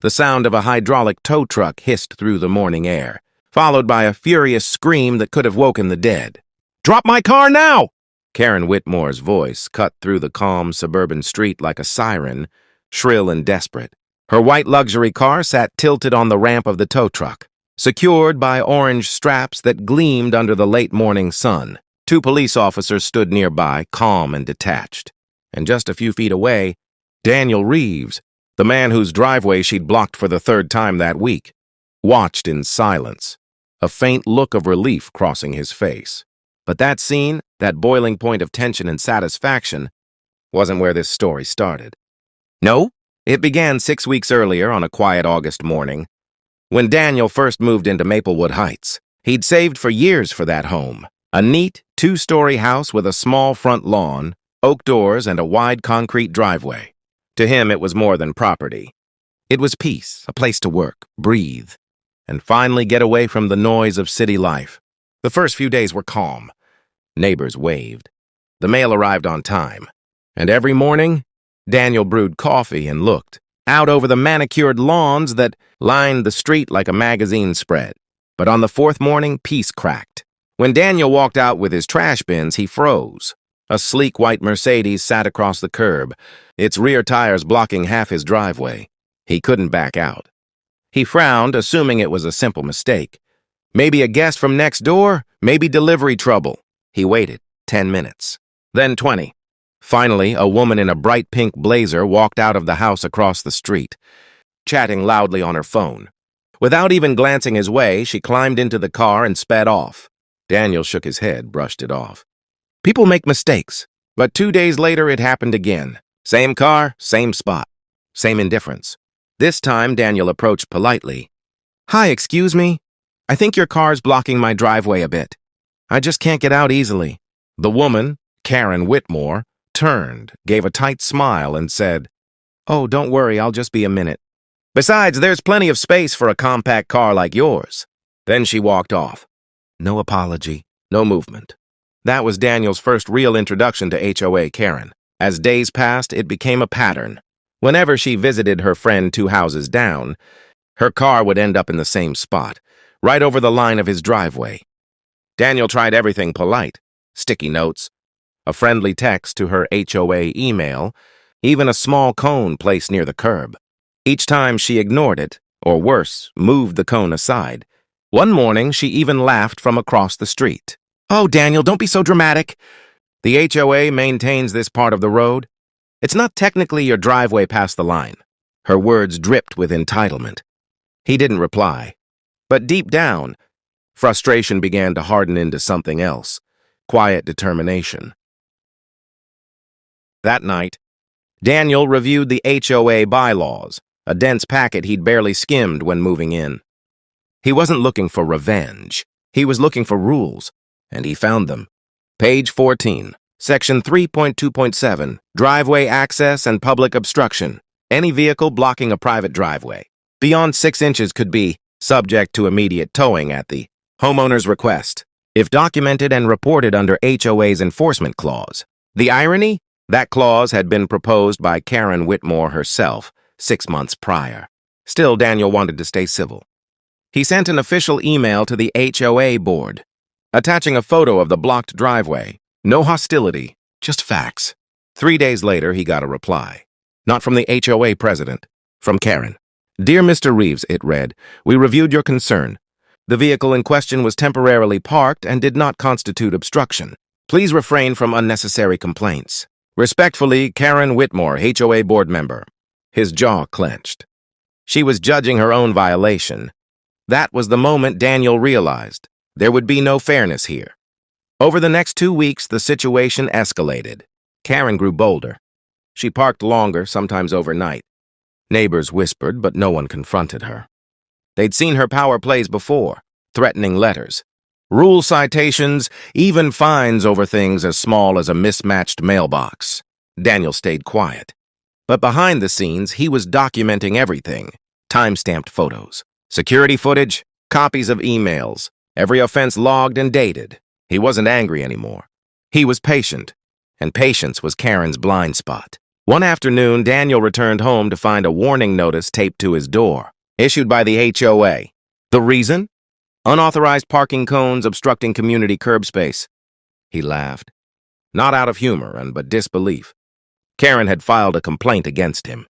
The sound of a hydraulic tow truck hissed through the morning air, followed by a furious scream that could have woken the dead. "Drop my car now!" Karen Whitmore's voice cut through the calm suburban street like a siren, shrill and desperate. Her white luxury car sat tilted on the ramp of the tow truck, secured by orange straps that gleamed under the late morning sun. Two police officers stood nearby, calm and detached. And just a few feet away, Daniel Reeves, the man whose driveway she'd blocked for the third time that week, watched in silence, a faint look of relief crossing his face. But that scene, that boiling point of tension and satisfaction, wasn't where this story started. No, it began 6 weeks earlier on a quiet August morning. When Daniel first moved into Maplewood Heights, he'd saved for years for that home, a neat, two-story house with a small front lawn, oak doors, and a wide concrete driveway. To him, it was more than property. It was peace, a place to work, breathe, and finally get away from the noise of city life. The first few days were calm. Neighbors waved. The mail arrived on time. And every morning, Daniel brewed coffee and looked out over the manicured lawns that lined the street like a magazine spread. But on the fourth morning, peace cracked. When Daniel walked out with his trash bins, he froze. A sleek white Mercedes sat across the curb, its rear tires blocking half his driveway. He couldn't back out. He frowned, assuming it was a simple mistake. Maybe a guest from next door, maybe delivery trouble. He waited 10 minutes, then 20. Finally, a woman in a bright pink blazer walked out of the house across the street, chatting loudly on her phone. Without even glancing his way, she climbed into the car and sped off. Daniel shook his head, brushed it off. People make mistakes, but 2 days later it happened again. Same car, same spot, same indifference. This time, Daniel approached politely. "Hi, excuse me. I think your car's blocking my driveway a bit. I just can't get out easily." The woman, Karen Whitmore, turned, gave a tight smile, and said, "Oh, don't worry, I'll just be a minute. Besides, there's plenty of space for a compact car like yours." Then she walked off. No apology, no movement. That was Daniel's first real introduction to HOA Karen. As days passed, it became a pattern. Whenever she visited her friend 2 houses down, her car would end up in the same spot, right over the line of his driveway. Daniel tried everything polite, sticky notes, a friendly text to her HOA email, even a small cone placed near the curb. Each time she ignored it, or worse, moved the cone aside. One morning, she even laughed from across the street. "Oh, Daniel, don't be so dramatic. The HOA maintains this part of the road. It's not technically your driveway past the line." Her words dripped with entitlement. He didn't reply. But deep down, frustration began to harden into something else, quiet determination. That night, Daniel reviewed the HOA bylaws, a dense packet he'd barely skimmed when moving in. He wasn't looking for revenge. He was looking for rules, and he found them. Page 14, Section 3.2.7, Driveway Access and Public Obstruction. Any vehicle blocking a private driveway beyond 6 inches could be subject to immediate towing at the homeowner's request, if documented and reported under HOA's enforcement clause. The irony? That clause had been proposed by Karen Whitmore herself 6 months prior. Still, Daniel wanted to stay civil. He sent an official email to the HOA board, attaching a photo of the blocked driveway. No hostility, just facts. 3 days later, he got a reply. Not from the HOA president, from Karen. "Dear Mr. Reeves," it read, "we reviewed your concern. The vehicle in question was temporarily parked and did not constitute obstruction. Please refrain from unnecessary complaints. Respectfully, Karen Whitmore, HOA board member." His jaw clenched. She was judging her own violation. That was the moment Daniel realized there would be no fairness here. Over the next 2 weeks, the situation escalated. Karen grew bolder. She parked longer, sometimes overnight. Neighbors whispered, but no one confronted her. They'd seen her power plays before, threatening letters, rule citations, even fines over things as small as a mismatched mailbox. Daniel stayed quiet. But behind the scenes, he was documenting everything. Time-stamped photos, security footage, copies of emails, every offense logged and dated. He wasn't angry anymore. He was patient, and patience was Karen's blind spot. One afternoon, Daniel returned home to find a warning notice taped to his door, issued by the HOA. The reason? Unauthorized parking cones obstructing community curb space. He laughed, not out of humor but disbelief. Karen had filed a complaint against him.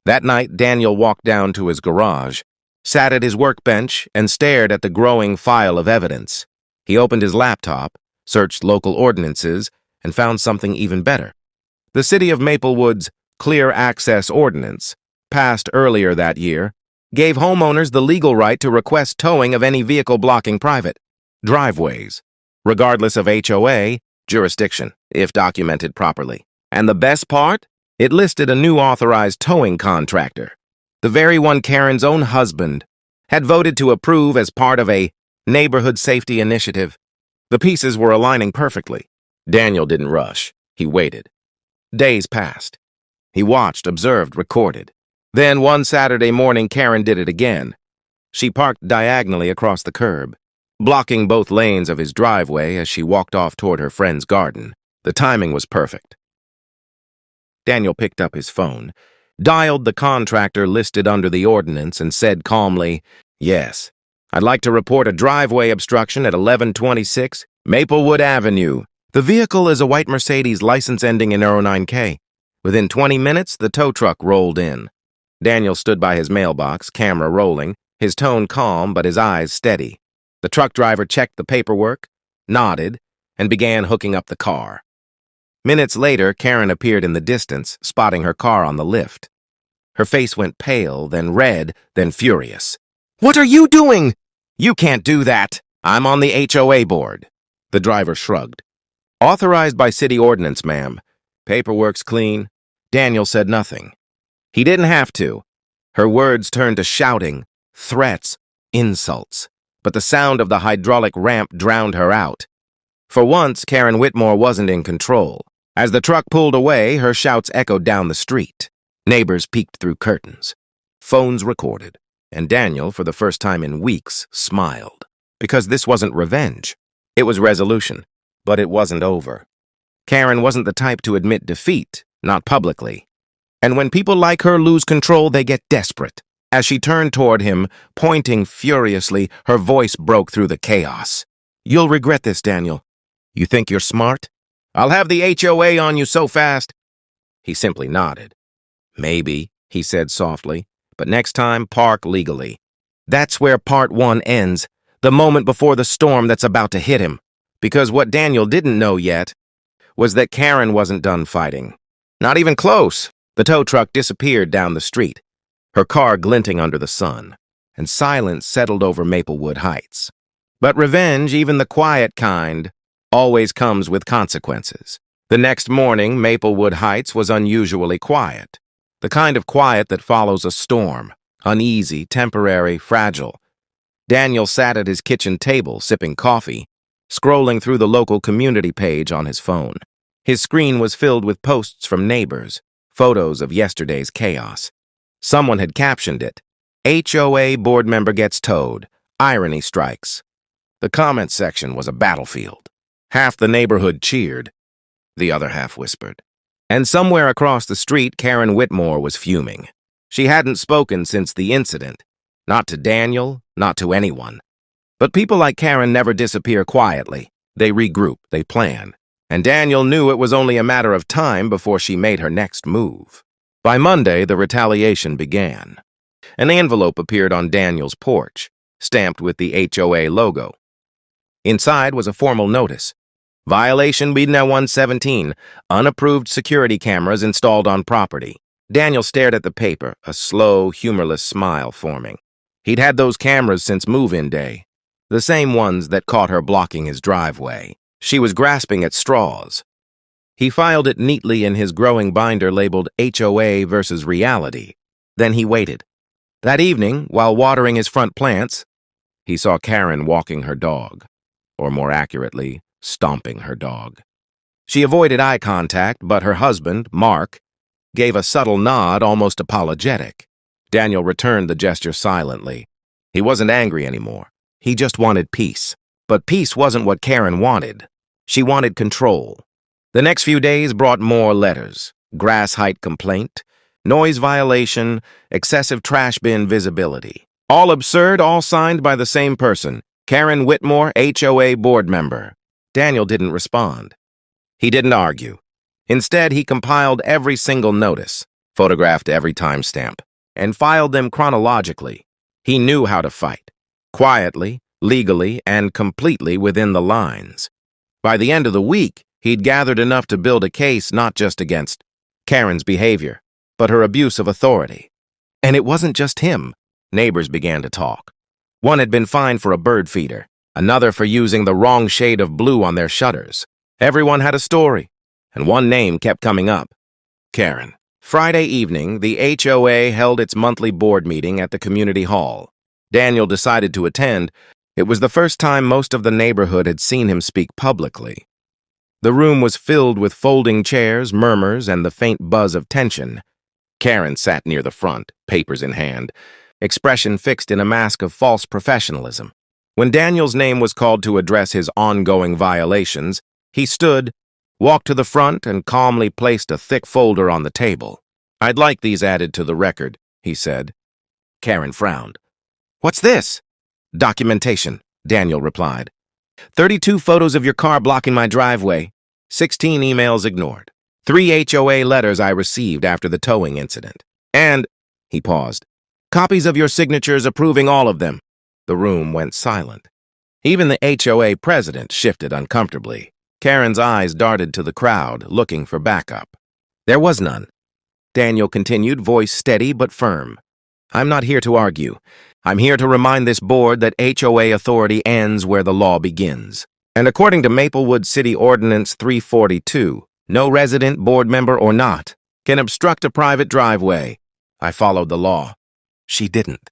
That night, Daniel walked down to his garage, sat at his workbench, and stared at the growing file of evidence. He opened his laptop, searched local ordinances, and found something even better. The City of Maplewood's Clear Access Ordinance, passed earlier that year, gave homeowners the legal right to request towing of any vehicle blocking private driveways, regardless of HOA jurisdiction, if documented properly. And the best part? It listed a new authorized towing contractor, the very one Karen's own husband had voted to approve as part of a neighborhood safety initiative. The pieces were aligning perfectly. Daniel didn't rush. He waited. Days passed. He watched, observed, recorded. Then one Saturday morning, Karen did it again. She parked diagonally across the curb, blocking both lanes of his driveway as she walked off toward her friend's garden. The timing was perfect. Daniel picked up his phone, dialed the contractor listed under the ordinance, and said calmly, "Yes, I'd like to report a driveway obstruction at 1126 Maplewood Avenue. The vehicle is a white Mercedes, license ending in 09K. Within 20 minutes, the tow truck rolled in." Daniel stood by his mailbox, camera rolling, his tone calm but his eyes steady. The truck driver checked the paperwork, nodded, and began hooking up the car. Minutes later, Karen appeared in the distance, spotting her car on the lift. Her face went pale, then red, then furious. "What are you doing?" "You can't do that. I'm on the HOA board." The driver shrugged. "Authorized by city ordinance, ma'am. Paperwork's clean." Daniel said nothing. He didn't have to. Her words turned to shouting, threats, insults. But the sound of the hydraulic ramp drowned her out. For once, Karen Whitmore wasn't in control. As the truck pulled away, her shouts echoed down the street. Neighbors peeked through curtains. Phones recorded. And Daniel, for the first time in weeks, smiled. Because this wasn't revenge. It was resolution. But it wasn't over. Karen wasn't the type to admit defeat, not publicly. And when people like her lose control, they get desperate. As she turned toward him, pointing furiously, her voice broke through the chaos. "You'll regret this, Daniel. You think you're smart? I'll have the HOA on you so fast." He simply nodded. "Maybe," he said softly, "but next time, park legally." That's where part one ends, the moment before the storm that's about to hit him. Because what Daniel didn't know yet was that Karen wasn't done fighting. Not even close. The tow truck disappeared down the street, her car glinting under the sun, and silence settled over Maplewood Heights. But revenge, even the quiet kind, always comes with consequences. The next morning, Maplewood Heights was unusually quiet. The kind of quiet that follows a storm, uneasy, temporary, fragile. Daniel sat at his kitchen table, sipping coffee, scrolling through the local community page on his phone. His screen was filled with posts from neighbors, photos of yesterday's chaos. Someone had captioned it, "HOA board member gets towed. Irony strikes." The comments section was a battlefield. Half the neighborhood cheered. The other half whispered. And somewhere across the street, Karen Whitmore was fuming. She hadn't spoken since the incident. Not to Daniel, not to anyone. But people like Karen never disappear quietly. They regroup, they plan. And Daniel knew it was only a matter of time before she made her next move. By Monday, the retaliation began. An envelope appeared on Daniel's porch, stamped with the HOA logo. Inside was a formal notice. Violation BDNA 117, unapproved security cameras installed on property. Daniel stared at the paper, a slow, humorless smile forming. He'd had those cameras since move-in day, the same ones that caught her blocking his driveway. She was grasping at straws. He filed it neatly in his growing binder labeled HOA versus reality. Then he waited. That evening, while watering his front plants, he saw Karen walking her dog, or more accurately, stomping her dog. She avoided eye contact, but her husband, Mark, gave a subtle nod, almost apologetic. Daniel returned the gesture silently. He wasn't angry anymore. He just wanted peace. But peace wasn't what Karen wanted. She wanted control. The next few days brought more letters. grass height complaint, noise violation, excessive trash bin visibility. All absurd, all signed by the same person, Karen Whitmore, HOA board member. Daniel didn't respond. He didn't argue. Instead, he compiled every single notice, photographed every timestamp, and filed them chronologically. He knew how to fight, quietly, legally, and completely within the lines. By the end of the week, he'd gathered enough to build a case not just against Karen's behavior, but her abuse of authority. And it wasn't just him. Neighbors began to talk. One had been fined for a bird feeder, another for using the wrong shade of blue on their shutters. Everyone had a story, and one name kept coming up: Karen. Friday evening, the HOA held its monthly board meeting at the community hall. Daniel decided to attend. It was the first time most of the neighborhood had seen him speak publicly. The room was filled with folding chairs, murmurs, and the faint buzz of tension. Karen sat near the front, papers in hand, expression fixed in a mask of false professionalism. When Daniel's name was called to address his ongoing violations, he stood, walked to the front, and calmly placed a thick folder on the table. "I'd like these added to the record," he said. Karen frowned. "What's this?" "Documentation," Daniel replied. 32 photos of your car blocking my driveway. 16 emails ignored. 3 HOA letters I received after the towing incident. And," he paused, "copies of your signatures approving all of them." The room went silent. Even the HOA president shifted uncomfortably. Karen's eyes darted to the crowd, looking for backup. There was none. Daniel continued, voice steady but firm. "I'm not here to argue. I'm here to remind this board that HOA authority ends where the law begins. And according to Maplewood City Ordinance 342, no resident, board member or not, can obstruct a private driveway. I followed the law." She didn't.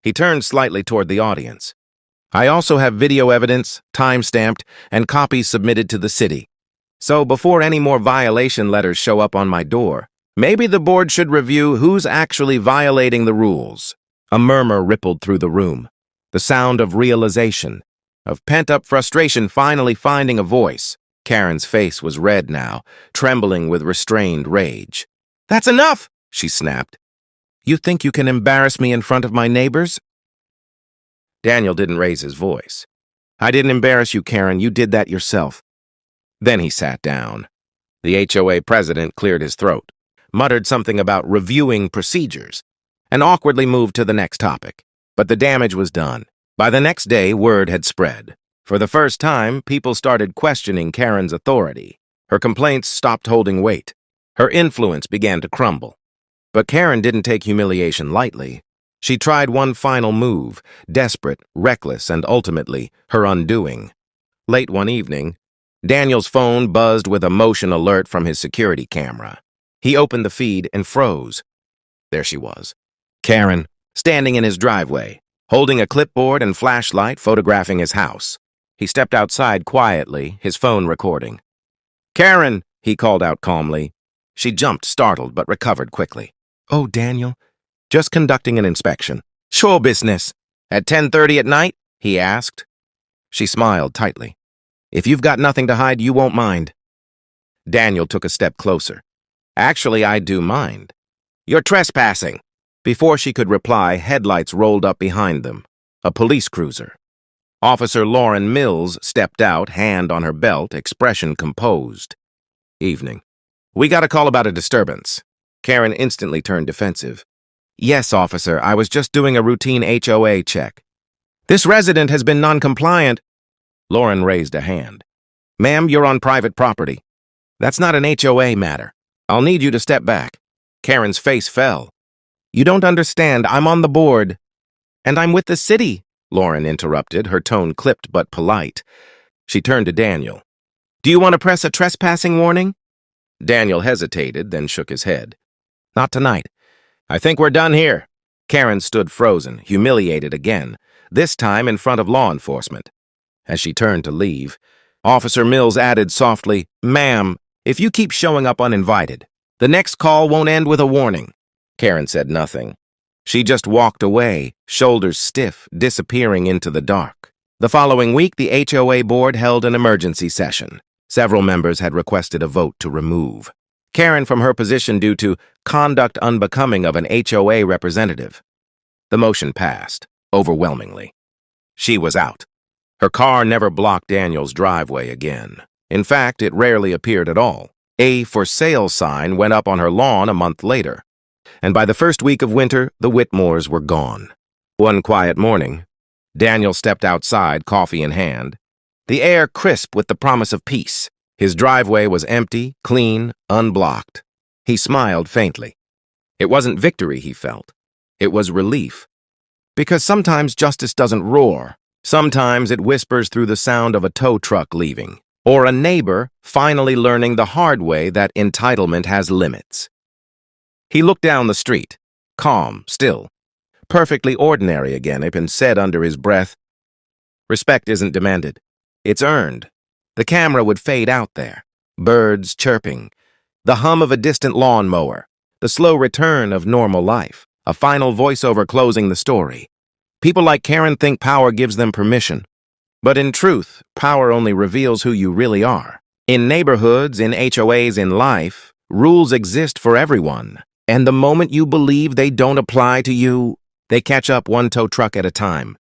He turned slightly toward the audience. "I also have video evidence, time-stamped, and copies submitted to the city. So before any more violation letters show up on my door, maybe the board should review who's actually violating the rules." A murmur rippled through the room, the sound of realization, of pent-up frustration finally finding a voice. Karen's face was red now, trembling with restrained rage. "That's enough!" she snapped. "You think you can embarrass me in front of my neighbors?" Daniel didn't raise his voice. "I didn't embarrass you, Karen. You did that yourself." Then he sat down. The HOA president cleared his throat, muttered something about reviewing procedures, and awkwardly moved to the next topic. But the damage was done. By the next day, word had spread. For the first time, people started questioning Karen's authority. Her complaints stopped holding weight. Her influence began to crumble. But Karen didn't take humiliation lightly. She tried one final move, desperate, reckless, and ultimately, her undoing. Late one evening, Daniel's phone buzzed with a motion alert from his security camera. He opened the feed and froze. There she was, Karen, standing in his driveway, holding a clipboard and flashlight photographing his house. He stepped outside quietly, his phone recording. "Karen," he called out calmly. She jumped, startled, but recovered quickly. "Oh, Daniel, just conducting an inspection." "Show business. At 10:30 at night?" he asked. She smiled tightly. "If you've got nothing to hide, you won't mind." Daniel took a step closer. "Actually, I do mind. You're trespassing." Before she could reply, headlights rolled up behind them. A police cruiser. Officer Lauren Mills stepped out, hand on her belt, expression composed. "Evening. We got a call about a disturbance." Karen instantly turned defensive. "Yes, officer, I was just doing a routine HOA check." "This resident has been non-compliant." Lauren raised a hand. "Ma'am, you're on private property. That's not an HOA matter. I'll need you to step back." Karen's face fell. "You don't understand. I'm on the board." "And I'm with the city," Lauren interrupted, her tone clipped but polite. She turned to Daniel. "Do you want to press a trespassing warning?" Daniel hesitated, then shook his head. "Not tonight. I think we're done here." Karen stood frozen, humiliated again, this time in front of law enforcement. As she turned to leave, Officer Mills added softly, "Ma'am, if you keep showing up uninvited, the next call won't end with a warning." Karen said nothing. She just walked away, shoulders stiff, disappearing into the dark. The following week, the HOA board held an emergency session. Several members had requested a vote to remove Karen from her position due to conduct unbecoming of an HOA representative. The motion passed, overwhelmingly. She was out. Her car never blocked Daniel's driveway again. In fact, it rarely appeared at all. A for sale sign went up on her lawn a month later. And by the first week of winter, the Whitmores were gone. One quiet morning, Daniel stepped outside, coffee in hand, the air crisp with the promise of peace. His driveway was empty, clean, unblocked. He smiled faintly. It wasn't victory he felt. It was relief. Because sometimes justice doesn't roar. Sometimes it whispers through the sound of a tow truck leaving, or a neighbor finally learning the hard way that entitlement has limits. He looked down the street, calm, still, perfectly ordinary again, and said under his breath, "Respect isn't demanded. It's earned." The camera would fade out there. Birds chirping, the hum of a distant lawnmower, the slow return of normal life, a final voiceover closing the story. People like Karen think power gives them permission. But in truth, power only reveals who you really are. In neighborhoods, in HOAs, in life, rules exist for everyone. And the moment you believe they don't apply to you, they catch up one tow truck at a time.